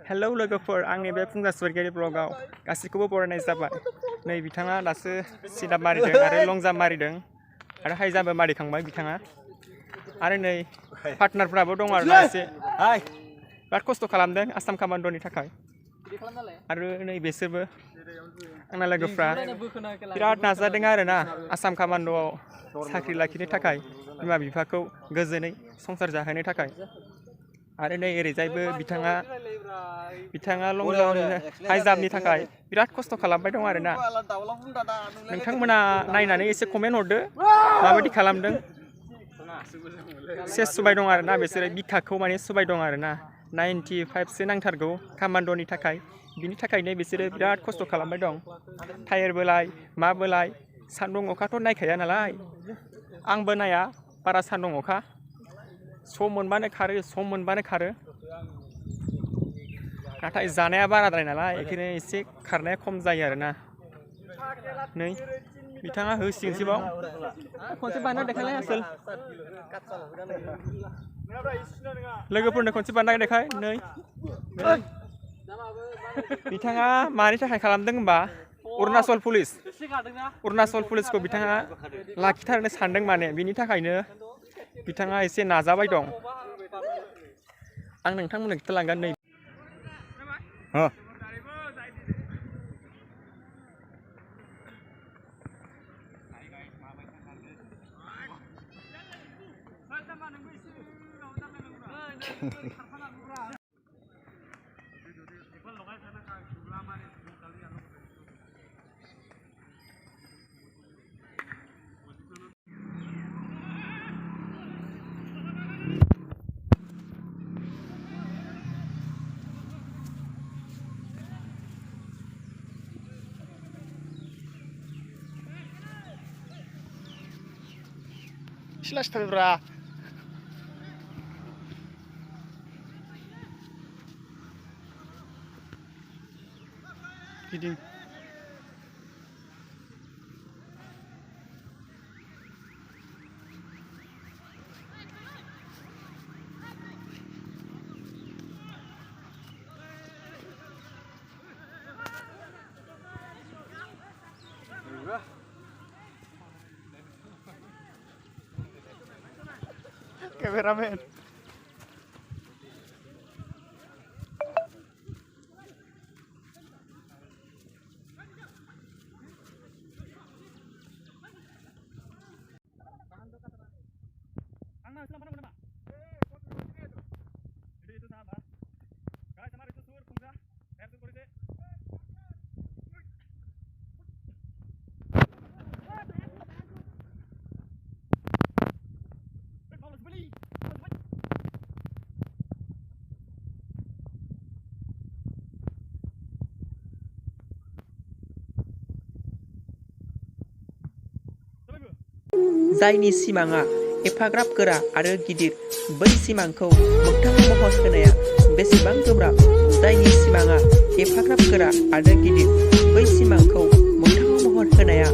Hello लोगोफोर आंनि बे फुंजा स्वर्गियारि ब्लगाव गासैखौबो बरायनाय जाबाय नै बिथाङा दासो सिदाब मारिदों आरो लं जाम्प मारिदों आरो हाइ जाम्पबो मारिखांबाय बिथाङा आरो नै पार्टनारफ्राबो दं आरोना एसे बिराद खस्थ' खालामदों आसाम कामान्ड'नि थाखाय आरो नै बिसोरबो आंना लोगोफ्रा बिराद नाजादों आरोना आसाम कामान्ड'आव साख्रि लाखिनो थाखाय बिमा बिफाखौ गोजोनै संसार जाहोनो थाखाय आरो नै ओरैजायबो बिथाङा लं जाम्प हाइ जाम्पनि थाखाय बिराद खस्थ' खालामबाय दं आरोना नोंथांमोना नायनानै एसे कमेन्ट हरदो माबायदि खालामदों सेस सुबाय दं आरोना बिसोरो बिखाखौ माने सुबाय दं आरोना 95सो नांथारगौ कामान्ड'नि थाखाय बिनि थाखायनो बिसोरो बिराद खस्थ' खालामबाय दं टायार बोलाय मा बोलाय सान्दुं अखाथ' नायखाया नालाय आंबो नाया बारा सान्दुं अखा सम मोनबानो खारो नाथाय जानाया बाराद्राय नालाय बेखायनो एसे खारनाया खम जायो आरोना नै बिथाङा होसिगोनसैबाव खनसे बारना देखायलाय आसोल लोगोफोरनो खनसे बारना देखाय नै बिथाङा मानि थाखाय खालामदों होनबा अरुणाचल पुलिसखौ बिथाङा लाखिथारनो सानदों माने बिनि थाखायनो बिथाङा एसे नाजाबाय दं आं नोंथांमोननो खिथालांगोन नै सिलासिथारब्रा गिदिं Cameraman. जायनि सिमाङा एफाग्राब गोरा आरो गिदिर बै सिमांखौ मोगथाङाव महर होनाया बेसेबां गोब्राब जायनि सिमाङा एफाग्राब गोरा आरो गिदिर बै सिमांखौ मोगथाङाव महर होनाया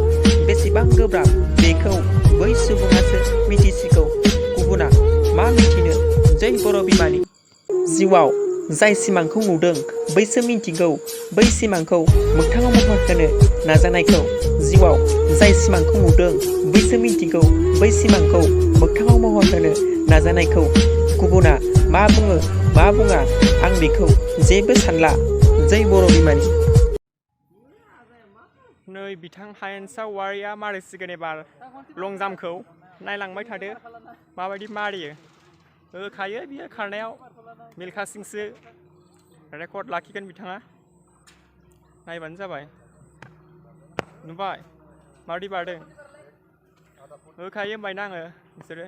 बेसेबां गोब्राब बेखौ बै सुबुङासो मिथिसिगौ गुबुना मा मिथिनो जै बर' बिमानि जिउआव जाय सिमांखौ नुदों बैसो मिन्थिगौ बै सिमांखौ मोगथाङाव महर होनो नाजानायखौ जिउआव जाय सिमांखौ नुदों बैसो मिन्थिगौ बै सिमांखौ मोगथाङाव महर होनो नाजानायखौ गुबुना मा बुङो मा बुङा आं बेखौ जेबो सानला जै बर' बिमानि नै बिथां हायेनसा वारिया मारिसिगोन एबार लं जाम्पखौ नायलांबाय थादो माबायदि मारियो होखायो बियो खारनायाव मिल्खा सिंसो रेकर्ड लाखिगोन बिथाङा नायबानो जाबाय नुबाय माबायदि बारदों होखायो होनबायना आङो बिसोरो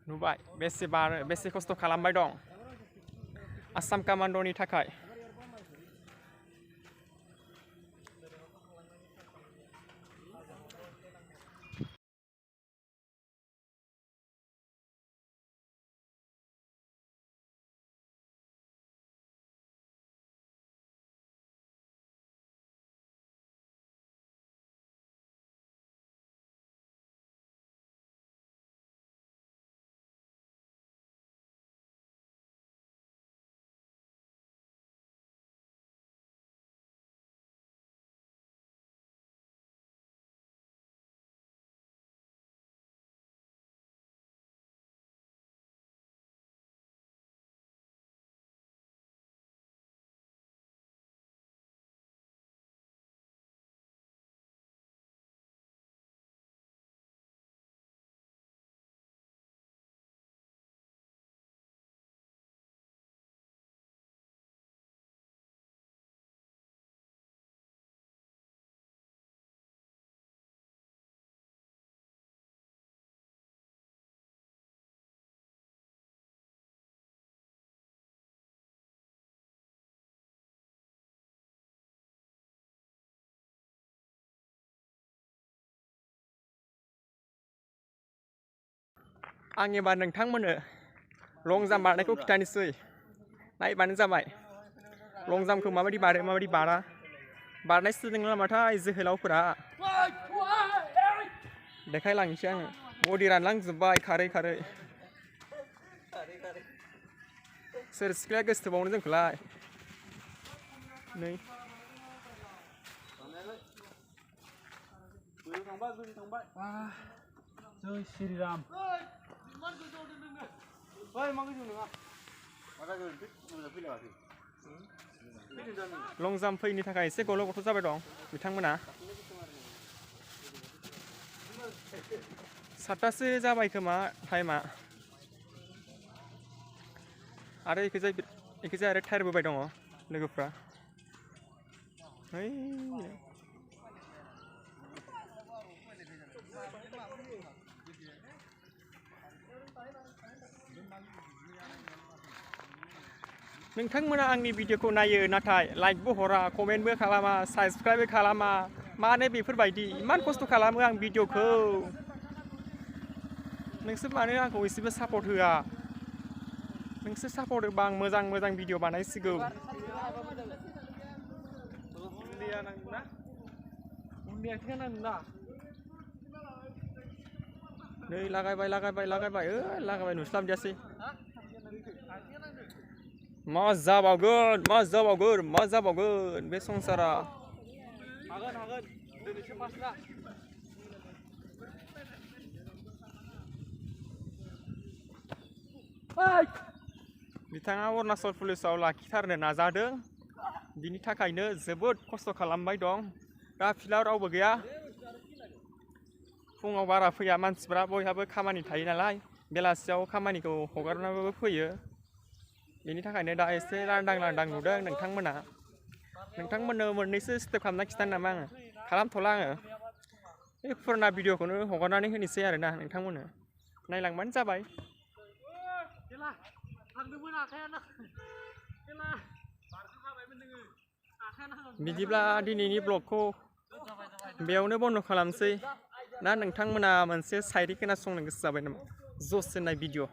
नुबाय बेसे खस्थ' खालामबाय दं आसाम कामान्ड'नि थाखाय आं एबार नोंथांमोननो लं जाम्प बारनायखौ खिथानोसै नायबानो जाबाय लं जाम्पखौ माबायदि बारो माबायदि बारा बारनाय सोलोंनो नामाथाय जोहोलावफोरा देखायलांनोसै आङो बडि रानलांजोब्बाय खारै खारै सोर सिख्लाया गोसो थोबावनो जोंखौलाय नै जय श्रीराम लं जाम्प फैनो थाखाय एसे गल' गथ' जाबाय दं बिथांमोना 7टासो जाबाय खोमा टाइमा आरो एखैजाय आरो टायारबोबाय दङ लोगोफ्रा नोंथांमोना आंनि भिडिअखौ नायो नाथाय लाइकबो हरा कमेन्टबो खालामा साबस्क्राइबबो खालामा मानो बेफोरबायदि इमान खस्थ' खालामो आं भिडिअखौ नोंसोर मानो आंखौ एसेबो सापर्ट होआ नोंसोर सापर्ट होबा आं मोजां मोजां भिडिअ बानायसिगौ नै लागायबाय लागायबाय नुस्लाबदियासै मा जाबावगोन बे संसारा बिथाङा अरुणाचल पुलिसाव लाखिथारनो नाजादों बिनि थाखायनो जोबोद खस्थ' खालामबाय दं दा फिल्डआव रावबो गैया फुङाव बारा फैया मानसिफ्रा बयहाबो खामानि थायो नालाय बेलासियाव खामानिखौ हगारनानैबो फैयो बेनि थाखायनो दा एसे लांदां नुदों नोंथांमोननो मोननैसो स्टेप खालामना खिथानो नामा आङो खालामथ'ला आङो बे पुराना भिडिअखौनो हगारनानै होनोसै आरोना नोंथांमोननो नायलांबानो जाबाय बिदिब्ला दिनैनि ब्लगखौ बेयावनो बन्द' खालामसै ना नोंथांमोना मोनसे साइडै खोनासंनो गोसो जाबाय नामा जस होनाय भिडिअ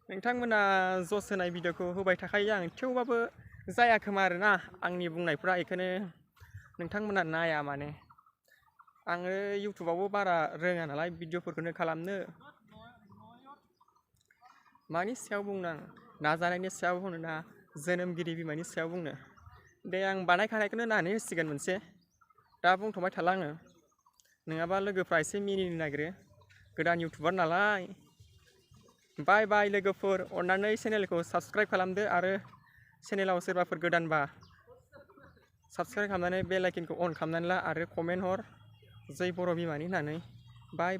नोंथांमोना जस होनाय भिडिअखौ होबाय थाखायो आं थेवबाबो जाया खोमा आरोना आंनि बुंनायफ्रा बेखौनो नोंथांमोना नाया माने आङो इउटुबावबो बारा रोङा नालाय भिडिअफोरखौनो खालामनो मानि सायाव बुंनो आं नाजानायनि सायाव बुंनो ना जोनोमगिरि बिमानि सायाव बुंनो दे आं बानायखानायखौनो नायनानै होसिगोन मोनसे दा बुंथ'बाय थाला आङो नङाबा लोगोफ्रा एसे मिनिनो नागिरो गोदान इउटुबार नालाय बाय लोगोफोर अन्नानै चेनेलखौ साबस्क्राइब खालामदो आरो चेनेलाव सोरबाफोर गोदानबा साबस्क्राइब खालामनानै बेल आइकनखौ अन खालामनानै ला आरो कमेन्ट हर जै बर' बिमानि होननानै बाय